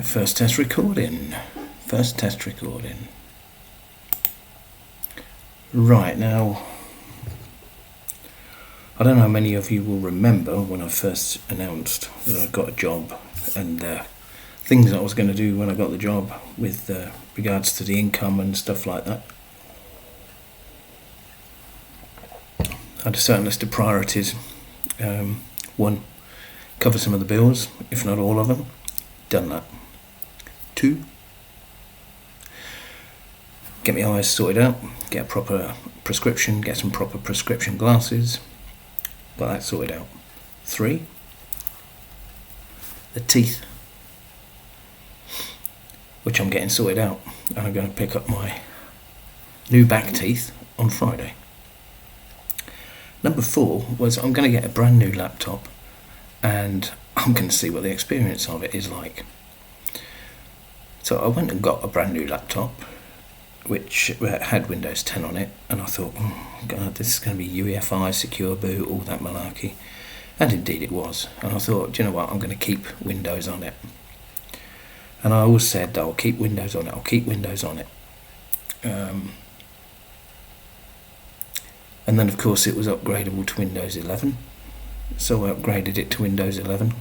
First test recording. Right, now, I don't know how many of you will remember when I first announced that I got a job and things I was going to do when I got the job with regards to the income and stuff like that. I had a certain list of priorities. One, cover some of the bills, if not all of them. Done that. 2, get my eyes sorted out, get a proper prescription, get some proper prescription glasses, got that sorted out. 3, the teeth, which I'm getting sorted out, and I'm going to pick up my new back teeth on Friday. Number 4 was I'm going to get a brand new laptop and I'm going to see what the experience of it is like. So I went and got a brand new laptop which had Windows 10 on it, and I thought, oh God, this is going to be UEFI, secure boot, all that malarkey. And indeed it was. And I thought, do you know what, I'm going to keep Windows on it. And I always said, I'll keep Windows on it. And then of course it was upgradable to Windows 11. So I upgraded it to Windows 11.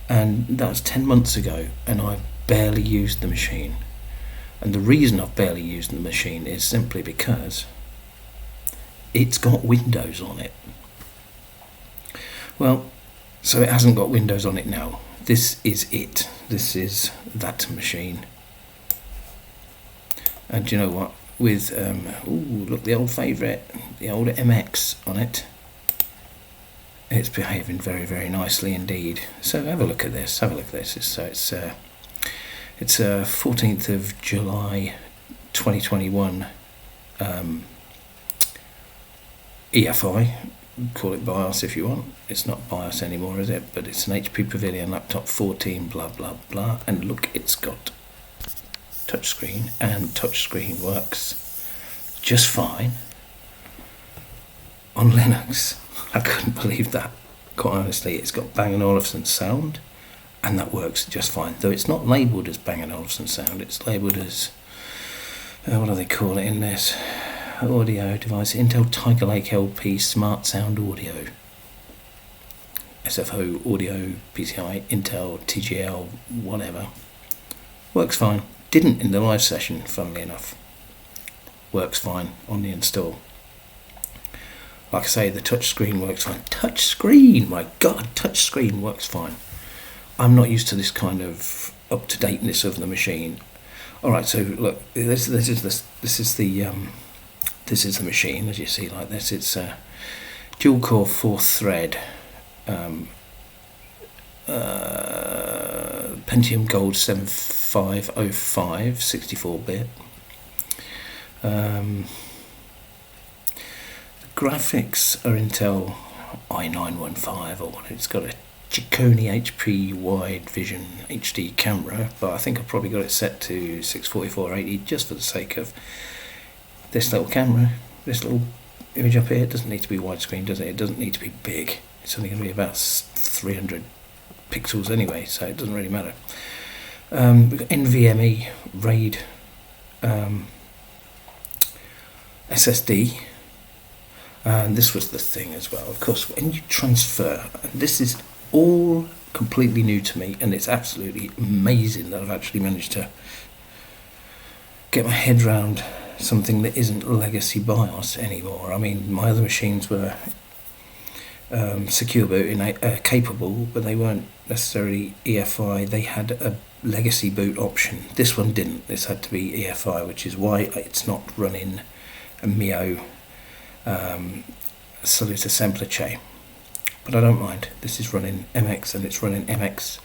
And that was 10 months ago, and I've barely used the machine. And the reason I've barely used the machine is simply because it's got Windows on it. Well, so it hasn't got Windows on it now. This is it. This is that machine. And do you know what? With, look, the old favourite, the old MX on it. It's behaving very, very nicely indeed. So have a look at this. It's 14th of July 2021 EFI. Call it BIOS if you want. It's not BIOS anymore, is it? But it's an HP Pavilion laptop 14 blah blah blah. And look, it's got touchscreen, and touchscreen works just fine on Linux. I couldn't believe that, quite honestly. It's got Bang & Olufsen sound, and that works just fine. Though it's not labelled as Bang & Olufsen sound, it's labelled as, what do they call it in this? Audio device, Intel Tiger Lake LP Smart Sound Audio. SFO Audio, PCI, Intel, TGL, whatever. Works fine. Didn't in the live session, funnily enough. Works fine on the install. Like I say, the touchscreen works fine. Touchscreen, my God, touchscreen works fine. I'm not used to this kind of up-to-dateness of the machine. All right, so look, this is the machine, as you see, like this. It's a dual-core 4-thread Pentium Gold 7505 64-bit. Graphics are Intel i915 or what. It's got a Chicone HP wide vision HD camera, but I think I've probably got it set to 644/80 just for the sake of this little camera. This little image up here, it doesn't need to be widescreen, does it? It doesn't need to be big. It's only going to be about 300 pixels anyway, so it doesn't really matter. We've got NVMe RAID SSD. And this was the thing as well, of course, when you transfer, and this is all completely new to me, and it's absolutely amazing that I've actually managed to get my head around something that isn't legacy BIOS anymore. I mean, my other machines were secure boot capable, but they weren't necessarily EFI. They had a legacy boot option. This one didn't. This had to be EFI, which is why it's not running a Mio Salute Assembler chain, but I don't mind. This is running MX, and it's running MX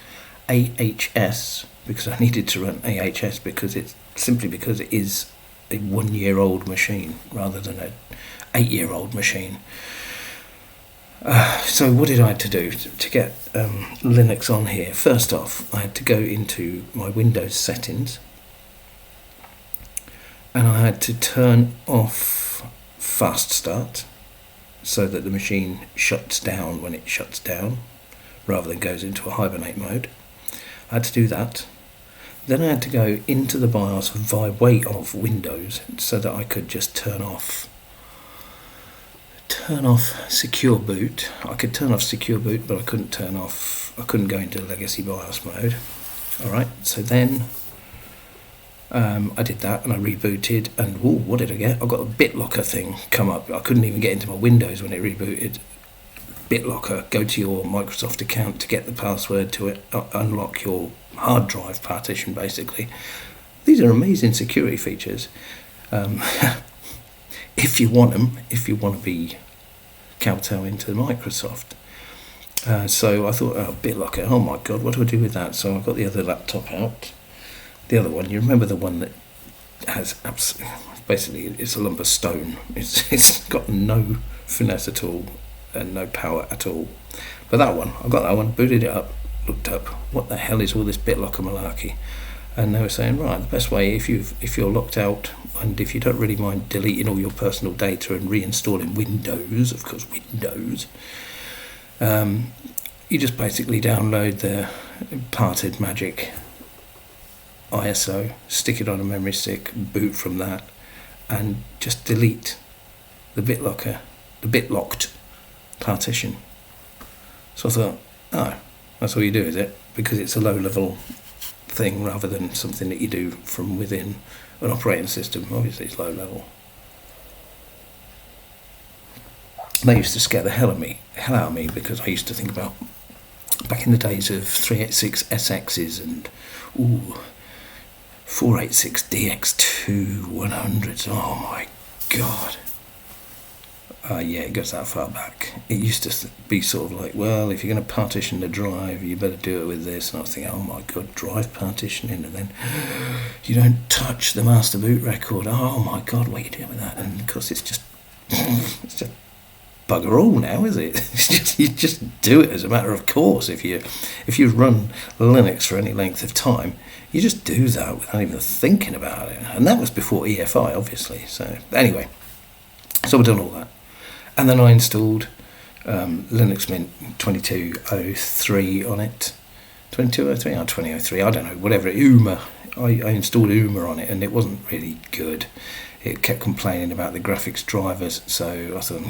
AHS because I needed to run AHS because it is a 1-year-old machine rather than a 8-year-old machine. So what did I have to do to get Linux on here? First off, I had to go into my Windows settings, and I had to turn off fast start so that the machine shuts down when it shuts down, rather than goes into a hibernate mode. I had to do that. Then I had to go into the BIOS by way of Windows so that I could just turn off secure boot. I could turn off secure boot, but I couldn't go into legacy BIOS mode. Alright, so then I did that and I rebooted, and what did I get? I got a BitLocker thing come up. I couldn't even get into my Windows when it rebooted. BitLocker, go to your Microsoft account to get the password to it, unlock your hard drive partition basically. These are amazing security features. If you want them, if you want to be kowtow into Microsoft. So I thought, BitLocker, oh my god, what do I do with that? So I got the other laptop out. The other one, you remember the one that has basically it's a lump of stone. It's got no finesse at all and no power at all. But that one, I got that one, booted it up, looked up, what the hell is all this BitLocker malarkey? And they were saying, right, the best way, if you're locked out and if you don't really mind deleting all your personal data and reinstalling Windows, of course Windows, you just basically download the parted magic ISO, stick it on a memory stick, boot from that, and just delete the BitLocked partition. So I thought, oh, that's all you do, is it? Because it's a low-level thing rather than something that you do from within an operating system. Obviously, it's low-level. They used to scare the hell out of me because I used to think about back in the days of 386 SXs and 486 DX2 100s. Oh my god. Yeah, it goes that far back. It used to be sort of like, well, if you're going to partition the drive, you better do it with this. And I was thinking, oh my god, drive partitioning, and then you don't touch the master boot record. Oh my god, what are you doing with that? And of course, it's just bugger all now, is it? It's just, you just do it as a matter of course. If you run Linux for any length of time, you just do that without even thinking about it. And that was before EFI, obviously. So anyway, so we've done all that. And then I installed Linux Mint 2203 on it. 2203 or 2003, I don't know, whatever. UMA. I installed UMA on it, and it wasn't really good. It kept complaining about the graphics drivers, so I thought,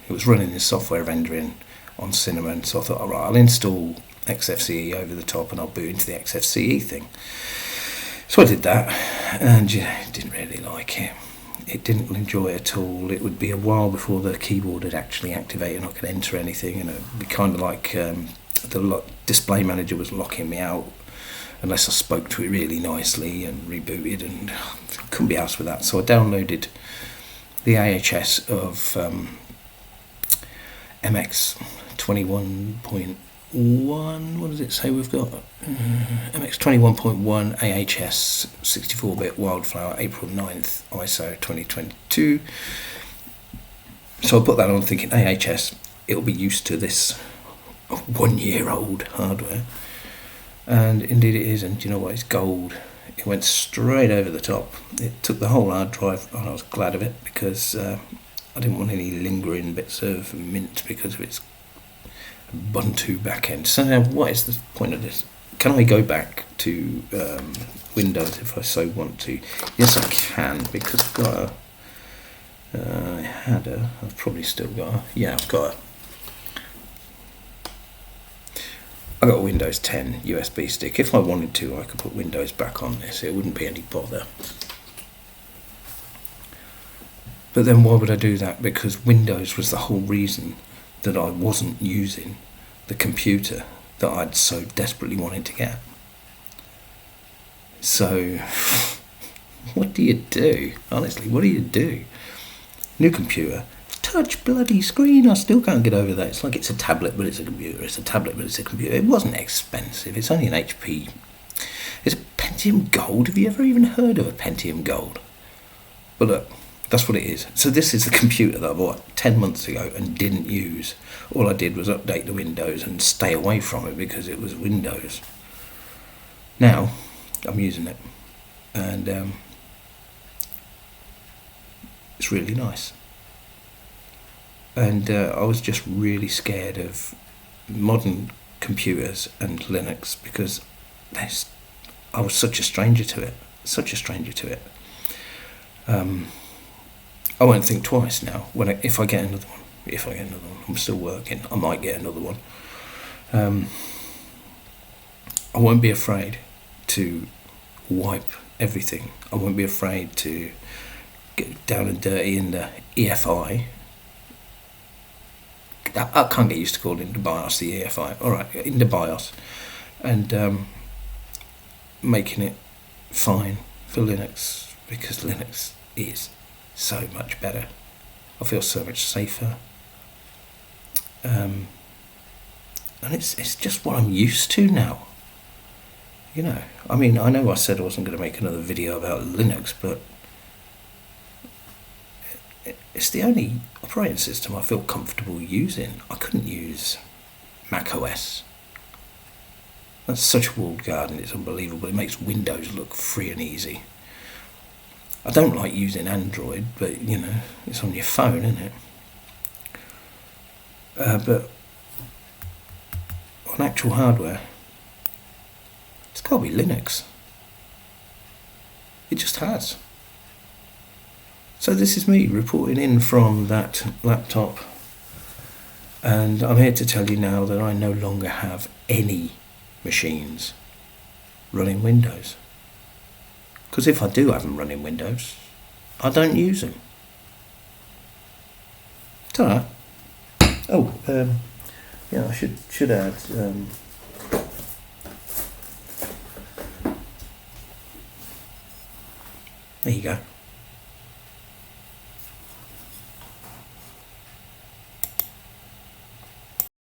it was running this software rendering on Cinnamon, so I thought, all right, I'll install XFCE over the top and I'll boot into the XFCE thing. So I did that, and didn't really like it. It didn't enjoy it at all. It would be a while before the keyboard had actually activated and I could enter anything, and it would be kind of like the display manager was locking me out unless I spoke to it really nicely and rebooted, and couldn't be asked with that. So I downloaded the AHS of MX 21.1, what does it say we've got? MX 21.1 AHS 64-bit Wildflower, April 9th, ISO 2022. So I put that on thinking AHS, it'll be used to this 1-year-old hardware. And indeed it is, and you know what, it's gold. It went straight over the top. It took the whole hard drive, and I was glad of it because I didn't want any lingering bits of Mint because of its Ubuntu backend. So now, what is the point of this? Can I go back to Windows if I so want to? Yes, I can, because I've got I've probably still got I've got a Windows 10 USB stick. If I wanted to, I could put Windows back on this. It wouldn't be any bother. But then why would I do that? Because Windows was the whole reason that I wasn't using the computer that I'd so desperately wanted to get. So, what do you do? Honestly, what do you do? New computer, touch bloody screen. I still can't get over that. It's like it's a tablet, but it's a computer. It's a tablet, but it's a computer. It wasn't expensive. It's only an HP. It's a Pentium Gold. Have you ever even heard of a Pentium Gold? But look, that's what it is. So this is the computer that I bought 10 months ago and didn't use. All I did was update the Windows and stay away from it because it was Windows. Now, I'm using it. And it's really nice. And I was just really scared of modern computers and Linux, because I was such a stranger to it. I won't think twice now if I get another one. I'm still working. I might get another one. I won't be afraid to wipe everything. I won't be afraid to get down and dirty in the EFI. I can't get used to calling the BIOS the EFI. Alright, in the BIOS. And making it fine for Linux, because Linux is so much better. I feel so much safer. And it's just what I'm used to now. You know, I mean, I know I said I wasn't going to make another video about Linux, but it's the only operating system I feel comfortable using. I couldn't use Mac OS. That's such a walled garden, it's unbelievable. It makes Windows look free and easy. I don't like using Android, but you know, it's on your phone, isn't it? But on actual hardware, it's got to be Linux. It just has. So this is me reporting in from that laptop, and I'm here to tell you now that I no longer have any machines running Windows. Because if I do have them running Windows, I don't use them. It's alright. Oh, yeah, I should add. There you go.